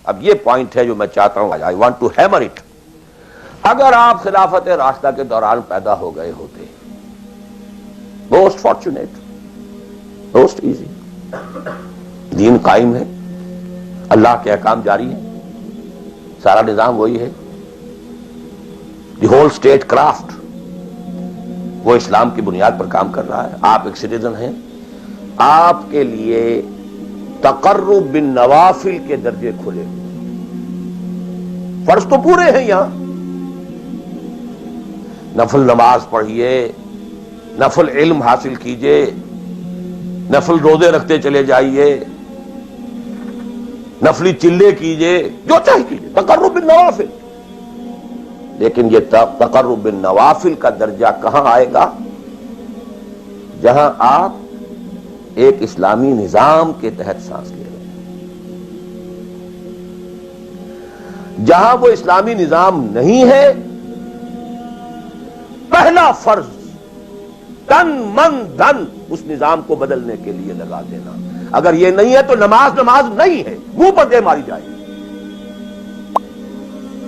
اب یہ پوائنٹ ہے جو میں چاہتا ہوں, I want to hammer it. اگر آپ خلافت راشدہ کے دوران پیدا ہو گئے ہوتے, موسٹ فارچونیٹ, موسٹ ایزی, دین قائم ہے, اللہ کے احکام جاری ہیں, سارا نظام وہی ہے, دی ہول اسٹیٹ کرافٹ وہ اسلام کی بنیاد پر کام کر رہا ہے, آپ ایک سٹیزن ہیں, آپ کے لیے تقرب بالنوافل کے درجے کھلے, فرض تو پورے ہیں یہاں, نفل نماز پڑھیے, نفل علم حاصل کیجئے, نفل روزے رکھتے چلے جائیے, نفلی چلے کیجئے, جو چاہے کیجئے, تقرب بالنوافل. لیکن یہ تقرب بالنوافل کا درجہ کہاں آئے گا؟ جہاں آپ ایک اسلامی نظام کے تحت سانس لے رہے ہیں. جہاں وہ اسلامی نظام نہیں ہے, پہلا فرض تن من دھن اس نظام کو بدلنے کے لیے لگا دینا. اگر یہ نہیں ہے تو نماز نہیں ہے, منہ پر دے ماری جائے.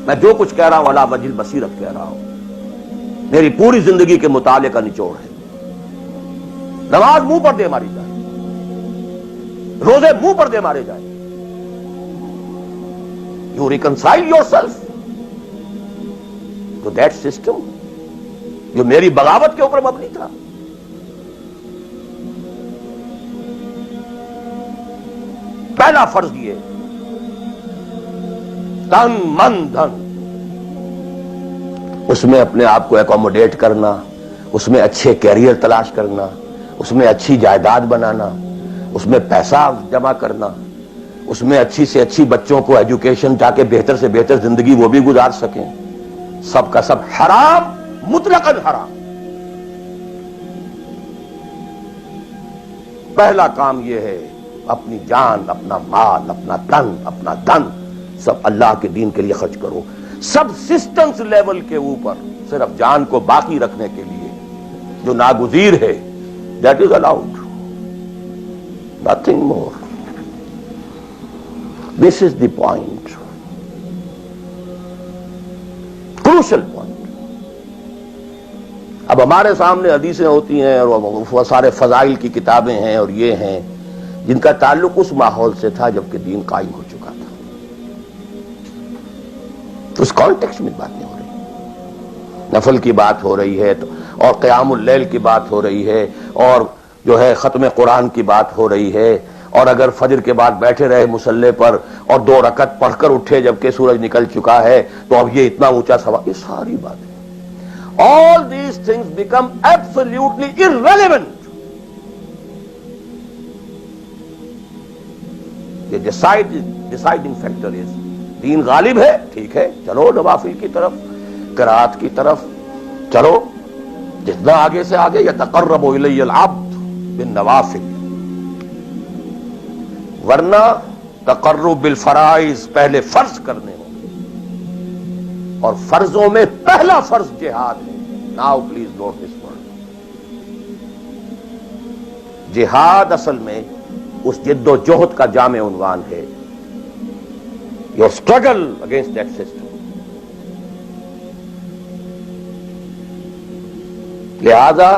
میں جو کچھ کہہ رہا ہوں علی وجہ البصیرت کہہ رہا ہوں, میری پوری زندگی کے مطالعے کا نچوڑ ہے. نماز منہ پر دے ماری جائے, روزے منہ پر دے مارے جائے. You reconcile yourself to that system جو میری بغاوت کے اوپر مبنی تھا. پہلا فرض یہ تن من دھن, اس میں اپنے آپ کو ایکوموڈیٹ کرنا, اس میں اچھے کیریئر تلاش کرنا, اس میں اچھی جائیداد بنانا, اس میں پیسہ جمع کرنا, اس میں اچھی سے اچھی بچوں کو ایجوکیشن تاکہ بہتر سے بہتر زندگی وہ بھی گزار سکیں. سب کا سب حرام, مطلقاً حرام. پہلا کام یہ ہے اپنی جان, اپنا مال, اپنا تن, اپنا دھن سب اللہ کے دین کے لیے خرچ کرو. سب سسٹمز لیول کے اوپر صرف جان کو باقی رکھنے کے لیے جو ناگزیر ہے, that is allowed, nothing more. This is the point, crucial point. اب ہمارے سامنے حدیثیں ہوتی ہیں اور سارے فضائل کی کتابیں ہیں اور یہ ہیں جن کا تعلق اس ماحول سے تھا جبکہ دین قائم ہو چکا تھا. اس کانٹیکسٹ میں بات نہیں ہو رہی, نفل کی بات ہو رہی ہے اور قیام اللیل کی بات ہو رہی ہے اور جو ہے ختم قرآن کی بات ہو رہی ہے, اور اگر فجر کے بعد بیٹھے رہے مصلے پر اور 2 رکعت پڑھ کر اٹھے جبکہ سورج نکل چکا ہے تو اب یہ اتنا اونچا ثواب, یہ ساری باتیں, all these things become absolutely irrelevant. The deciding factor is دین غالب ہے, ٹھیک ہے, چلو نوافل کی طرف, قرات کی طرف چلو, جتنا آگے سے آگے. یتقرب الی العبد بالنوافل, ورنہ تقرب بالفرائض پہلے فرض کرنے ہوں, اور فرضوں میں پہلا فرض جہاد ہے. Now please note this word. جہاد اصل میں اس جد و جہد کا جامع عنوان ہے, your struggle against that system. لہذا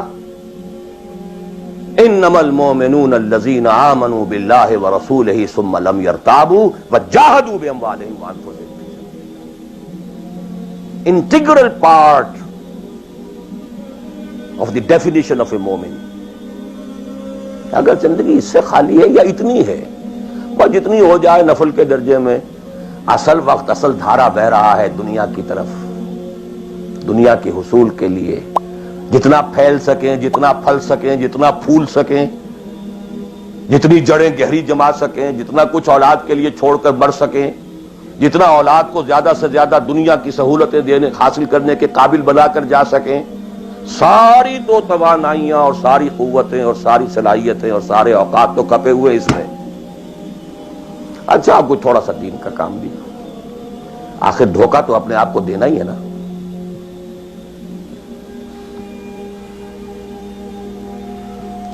انما المؤمنون الذين آمنوا بالله ورسوله ثم لم يرتابوا وجاهدوا باموالهم وانفسهم. Integral part of the definition of a مومن. اگر زندگی اس سے خالی ہے یا اتنی ہے, اور جتنی ہو جائے نفل کے درجے میں, اصل وقت, اصل دھارا بہ رہا ہے دنیا کی طرف, دنیا کے حصول کے لیے. جتنا پھیل سکیں, جتنا پھل سکیں, جتنا پھول سکیں, جتنی جڑیں گہری جما سکیں, جتنا کچھ اولاد کے لیے چھوڑ کر بڑھ سکیں, جتنا اولاد کو زیادہ سے زیادہ دنیا کی سہولتیں دینے حاصل کرنے کے قابل بنا کر جا سکیں, ساری تو توانائیاں اور ساری قوتیں اور ساری صلاحیتیں اور سارے اوقات تو کپے ہوئے اس میں. اچھا آپ کو تھوڑا سا دین کا کام بھی, آخر دھوکہ تو اپنے آپ کو دینا ہی ہے نا.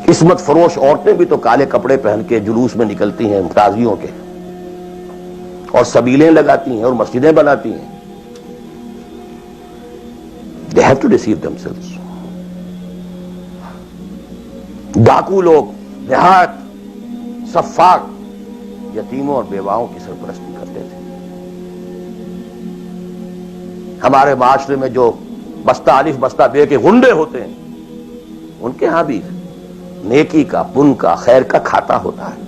قسمت فروش عورتیں بھی تو کالے کپڑے پہن کے جلوس میں نکلتی ہیں تازیوں کے, اور سبیلیں لگاتی ہیں اور مسجدیں بناتی ہیں. They have to deceive themselves. ڈاکو لوگ نہایت سفاک یتیموں اور بیواؤں کی سرپرستی کرتے تھے. ہمارے معاشرے میں جو بستہ الف بستہ بے کے غنڈے ہوتے ہیں ان کے ہاں بھی نیکی کا، پن کا، خیر کا کھاتا ہوتا ہے.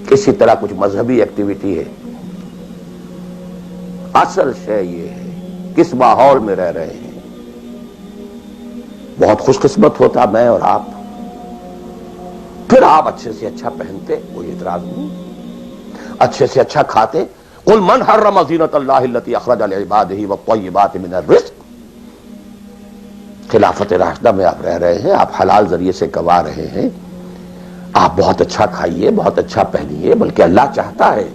کسی طرح کچھ مذہبی ایکٹیویٹی ہے. اصل شے یہ ہے کس ماحول میں رہ رہے ہیں. بہت خوش قسمت ہوتا میں اور آپ، پھر آپ اچھے سے اچھا پہنتے، کوئی اعتراض نہیں، اچھے سے اچھا کھاتے. قل من حرم زینۃ اللہ التی اخرج لعبادہ والطیبات من الرزق. خلافت راشدہ میں آپ رہ رہے ہیں، آپ حلال ذریعے سے کما رہے ہیں، آپ بہت اچھا کھائیے، بہت اچھا پہنیے، بلکہ اللہ چاہتا ہے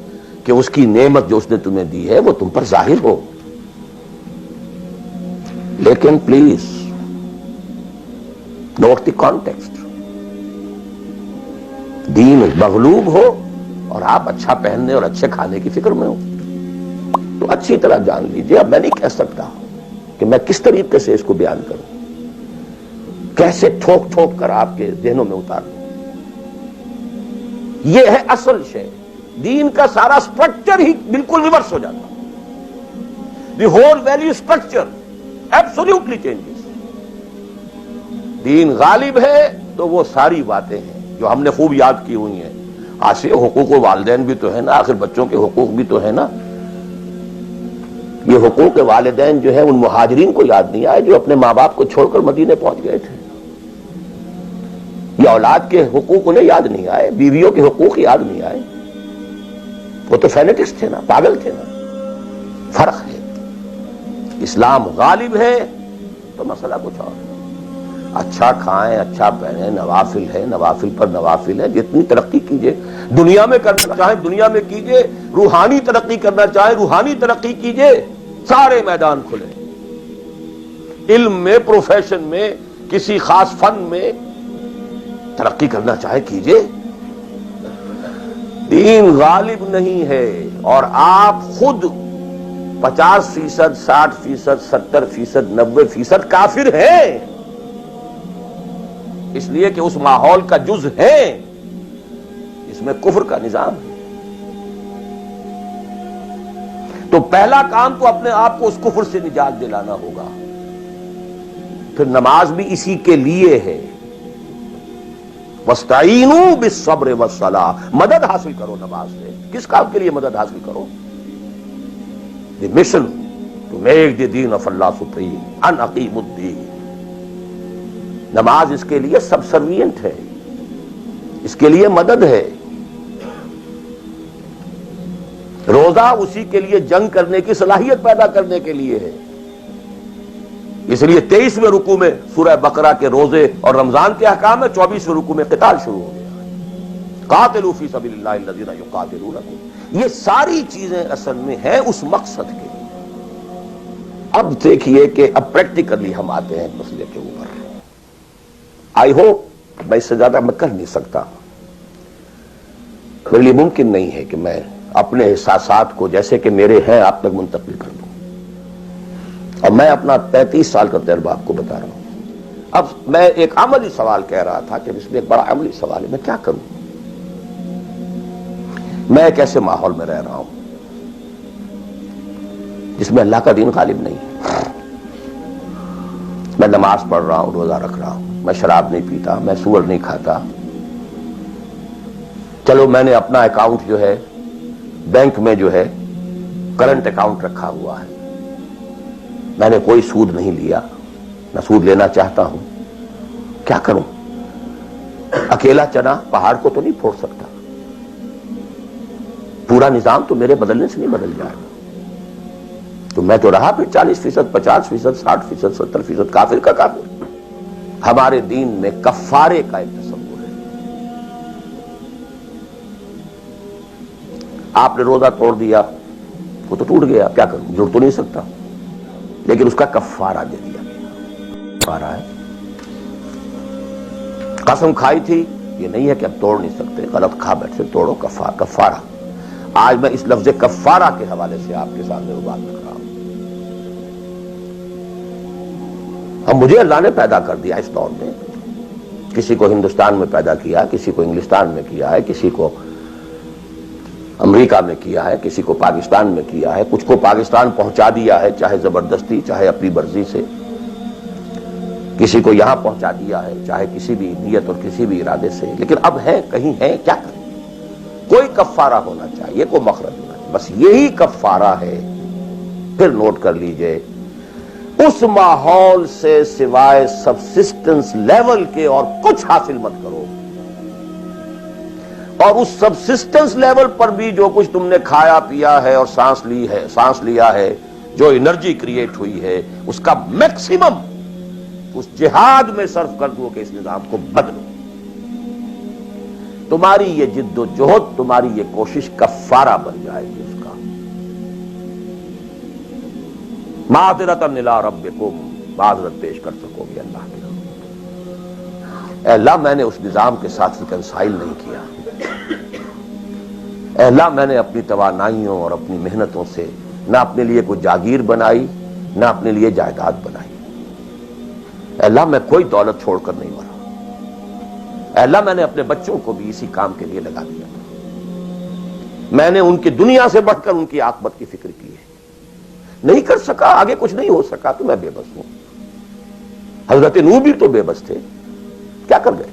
کہ اس کی نعمت جو اس نے تمہیں دی ہے وہ تم پر ظاہر ہو. لیکن پلیز نوٹ دی کانٹیکسٹ. دین مغلوب ہو اور آپ اچھا پہننے اور اچھے کھانے کی فکر میں ہو تو اچھی طرح جان لیجئے. اب میں نہیں کہہ سکتا کہ میں کس طریقے سے اس کو بیان کروں، کیسے ٹھوک ٹھوک کر آپ کے ذہنوں میں اتار دوں. یہ ہے اصل شے. دین کا سارا سٹرکچر ہی بالکل ریورس ہو جاتا. The whole value structure absolutely changes. Then غالب ہے تو وہ ساری باتیں ہیں جو ہم نے خوب یاد کی ہوئی ہیں. آج حقوق والدین بھی تو ہے نا، آخر بچوں کے حقوق بھی تو ہے نا. یہ حقوق والدین جو ہے ان مہاجرین کو یاد نہیں آئے جو اپنے ماں باپ کو چھوڑ کر مدینے پہنچ گئے تھے. یہ اولاد کے حقوق انہیں یاد نہیں آئے، بیویوں کے حقوق یاد نہیں آئے. وہ تو فینیٹکس تھے نا، پاگل تھے نا. فرق ہے. اسلام غالب ہے تو مسئلہ کچھ اور. اچھا کھائیں، اچھا پہنیں، نوافل ہے، نوافل پر نوافل ہے. جتنی ترقی کیجئے، دنیا میں کرنا چاہیں دنیا میں کیجئے، روحانی ترقی کرنا چاہیں روحانی ترقی کیجئے. سارے میدان کھلے. علم میں، پروفیشن میں، کسی خاص فن میں ترقی کرنا چاہے کیجئے. دین غالب نہیں ہے اور آپ خود 50%، 60%، 70%، 90% کافر ہیں. اس لیے کہ اس ماحول کا جز ہے اس میں کفر کا نظام ہے. تو پہلا کام تو اپنے آپ کو اس کفر سے نجات دلانا ہوگا. پھر نماز بھی اسی کے لیے ہے. وَاسْتَعِينُوا بِالصَّبْرِ وَالصَّلَاةِ. مدد حاصل کرو نماز سے. کس کام کے لیے مدد حاصل کرو؟ The mission to make the deen of Allah supreme. ان اقیموا الدین. نماز اس کے لیے سب سروینٹ ہے، اس کے لیے مدد ہے. روزہ اسی کے لیے جنگ کرنے کی صلاحیت پیدا کرنے کے لیے ہے. اس لیے 23ویں رکوع میں سورہ بقرہ کے روزے اور رمضان کے احکام ہے، 24ویں رکوع میں قتال شروع ہو گیا. قاتلوا فی سبیل اللہ الذین یقاتلونکم. یہ ساری چیزیں اصل میں ہیں اس مقصد کے لیے. اب دیکھیے کہ اب پریکٹیکلی ہم آتے ہیں مسئلے کے اوپر. آئی ہوپ میں اس سے زیادہ میں کر نہیں سکتا. میرے لیے ممکن نہیں ہے کہ میں اپنے احساسات کو جیسے کہ میرے ہیں آپ تک منتقل کر دوں. اور میں اپنا 35 سال کا تجربہ آپ کو بتا رہا ہوں. اب میں ایک عملی سوال کہہ رہا تھا کہ اس میں ایک بڑا عملی سوال ہے، میں کیا کروں؟ میں ایک ایسے ماحول میں رہ رہا ہوں جس میں اللہ کا دین غالب نہیں ہے. میں نماز پڑھ رہا ہوں، روزہ رکھ رہا ہوں، میں شراب نہیں پیتا، میں سور نہیں کھاتا. چلو میں نے اپنا اکاؤنٹ جو ہے بینک میں جو ہے کرنٹ اکاؤنٹ رکھا ہوا ہے، میں نے کوئی سود نہیں لیا، نہ سود لینا چاہتا ہوں. کیا کروں؟ اکیلا چنا پہاڑ کو تو نہیں پھوڑ سکتا. پورا نظام تو میرے بدلنے سے نہیں بدل جائے گا. تو میں تو رہا پھر 40%، 50%، 60%، 70% کافر کا کافر. ہمارے دین میں کفارے کا ایک تصور ہے. آپ نے روزہ توڑ دیا، وہ تو ٹوٹ گیا، کیا کروں؟ جڑ تو نہیں سکتا، لیکن اس کا کفارہ دے دیا گیا. کفارہ ہے. قسم کھائی تھی یہ نہیں ہے کہ اب توڑ نہیں سکتے، غلط کھا بیٹھے توڑو، کفارہ۔ آج میں اس لفظ کفارہ کے حوالے سے آپ کے سامنے وہ بات کر رہا ہوں۔ اب مجھے اللہ نے پیدا کر دیا اس دور میں، کسی کو ہندوستان میں پیدا کیا، کسی کو انگلستان میں کیا ہے، کسی کو امریکہ میں کیا ہے، کسی کو پاکستان میں کیا ہے، کچھ کو پاکستان پہنچا دیا ہے، چاہے زبردستی چاہے اپنی مرضی سے، کسی کو یہاں پہنچا دیا ہے چاہے کسی بھی نیت اور کسی بھی ارادے سے، لیکن اب ہے کہیں ہے، کیا کریں؟ کوئی کفارہ ہونا چاہیے، کوئی مخرج ہونا چاہیے، بس یہی کفارہ ہے۔ پھر نوٹ کر لیجئے، اس ماحول سے سوائے سبسسٹنس لیول کے اور کچھ حاصل مت کرو، اور اس سبسسٹنس لیول پر بھی جو کچھ تم نے کھایا پیا ہے اور سانس لیا ہے، جو انرجی کریٹ ہوئی ہے، اس کا میکسیمم اس جہاد میں صرف کر دو کہ اس نظام کو بدلو۔ تمہاری یہ جد و جہد، تمہاری یہ کوشش کفارہ بن جائے گی اس کا۔ معذرۃ الی ربکم، معذرت پیش کر سکو گے اللہ کے اے اللہ میں نے اس نظام کے ساتھ ریکنسائل نہیں کیا، اے اللہ میں نے اپنی توانائیوں اور اپنی محنتوں سے نہ اپنے لیے کوئی جاگیر بنائی، نہ اپنے لیے جائیداد بنائی، اے اللہ میں کوئی دولت چھوڑ کر نہیں مرا، اے اللہ میں نے اپنے بچوں کو بھی اسی کام کے لیے لگا دیا تھا، میں نے ان کی دنیا سے بڑھ کر ان کی عاقبت کی فکر کی ہے، نہیں کر سکا، آگے کچھ نہیں ہو سکا تو میں بے بس ہوں۔ حضرت نوح بھی تو بے بس تھے، کیا کر گئے؟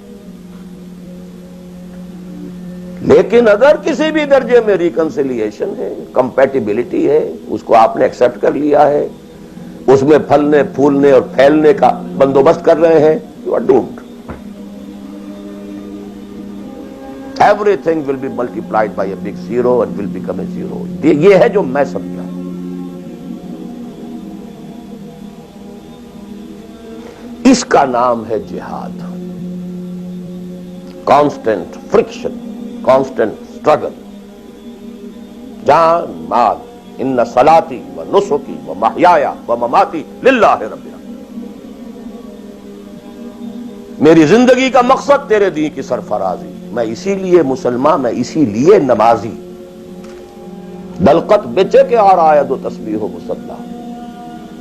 لیکن اگر کسی بھی درجے میں ریکنسیلیشن ہے، کمپیٹیبلٹی ہے، اس کو آپ نے ایکسپٹ کر لیا ہے، اس میں پھلنے پھولنے اور پھیلنے کا بندوبست کر رہے ہیں، you are doomed. Everything will be multiplied by a big zero and will become a zero۔ یہ ہے جو میں سمجھا۔ اس کا نام ہے جہاد، کانسٹنٹ فرکشن، کانسٹنٹ اسٹرگل، جان مال، ان صلاتی و نسکی و محیای و مماتی للہ رب العالمین۔ میری زندگی کا مقصد تیرے دین کی سرفرازی، میں اسی لیے مسلمان، میں اسی لیے نمازی، دلقت بیچے کے آ رہا ہے دو تسبیح و مصلی۔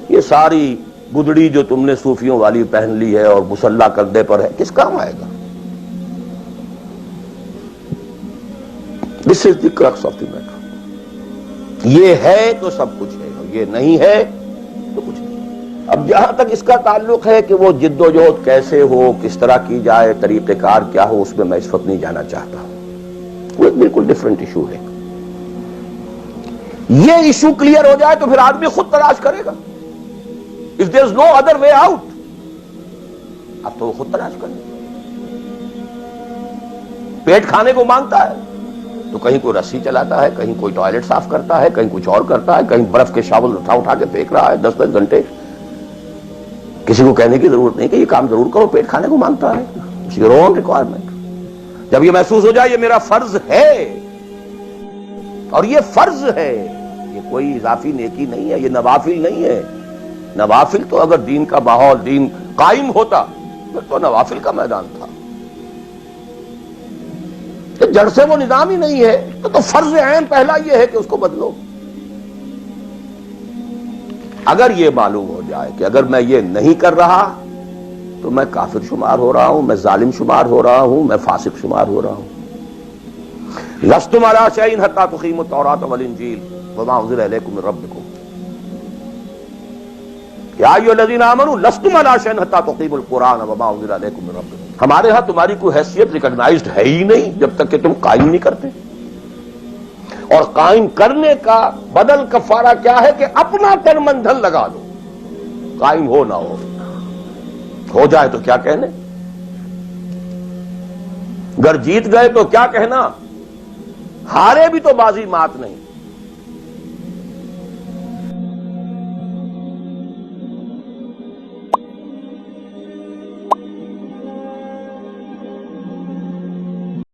یہ ساری گدڑی جو تم نے صوفیوں والی پہن لی ہے اور مصلی کردے پر ہے، کس کام آئے گا؟ دس از دی کرکس آف دی میٹر۔ یہ ہے تو سب کچھ ہے، اور یہ نہیں ہے تو کچھ نہیں۔ اب جہاں تک اس کا تعلق ہے کہ وہ جد و جہد کیسے ہو، کس طرح کی جائے، طریقہ کار کیا ہو، اس میں میں اس وقت نہیں جانا چاہتا، وہ ایک بالکل ڈفرنٹ ایشو ہے۔ یہ ایشو کلیئر ہو جائے تو پھر آدمی خود تلاش کرے گا۔ If there is no other way out، اب تو وہ خود تلاش کرے۔ پیٹ کھانے کو مانگتا ہے تو کہیں کوئی رسی چلاتا ہے، کہیں کوئی ٹوائلٹ صاف کرتا ہے، کہیں کچھ اور کرتا ہے، کہیں برف کے شاول اٹھا کے پھینک رہا ہے 10 گھنٹے۔ کسی کو کہنے کی ضرورت نہیں کہ یہ کام ضرور کرو، پیٹ کھانے کو مانگتا ہے، اٹس یور اون ریکوائرمنٹ۔ جب یہ محسوس ہو جائے یہ میرا فرض ہے، اور یہ فرض ہے، یہ کوئی اضافی نیکی نہیں ہے، یہ نوافل نہیں ہے۔ نوافل تو اگر دین کا ماحول، دین قائم ہوتا پھر تو نوافل کا میدان تھا، جڑ سے وہ نظام ہی نہیں ہے تو فرض عین پہلا یہ ہے کہ اس کو بدلو۔ اگر یہ معلوم ہو جائے کہ اگر میں یہ نہیں کر رہا تو میں کافر شمار ہو رہا ہوں، میں ظالم شمار ہو رہا ہوں، میں فاسق شمار ہو رہا ہوں۔ لستم علی شیء حتی تقیموا التوراۃ والانجیل وما انزل الیکم من ربکم یا ایھا الذین آمنوا لستم علی شیء حتی تقیموا القرآن وما انزل الیکم من ربکم۔ ہمارے ہاں تمہاری کوئی حیثیت ریکگنائزڈ ہے ہی نہیں جب تک کہ تم قائم نہیں کرتے، اور قائم کرنے کا بدل کفارہ کیا ہے کہ اپنا تن من دھن لگا دو، قائم ہو نہ ہو جائے تو کیا کہنے، گر جیت گئے تو کیا کہنا، ہارے بھی تو بازی مات نہیں۔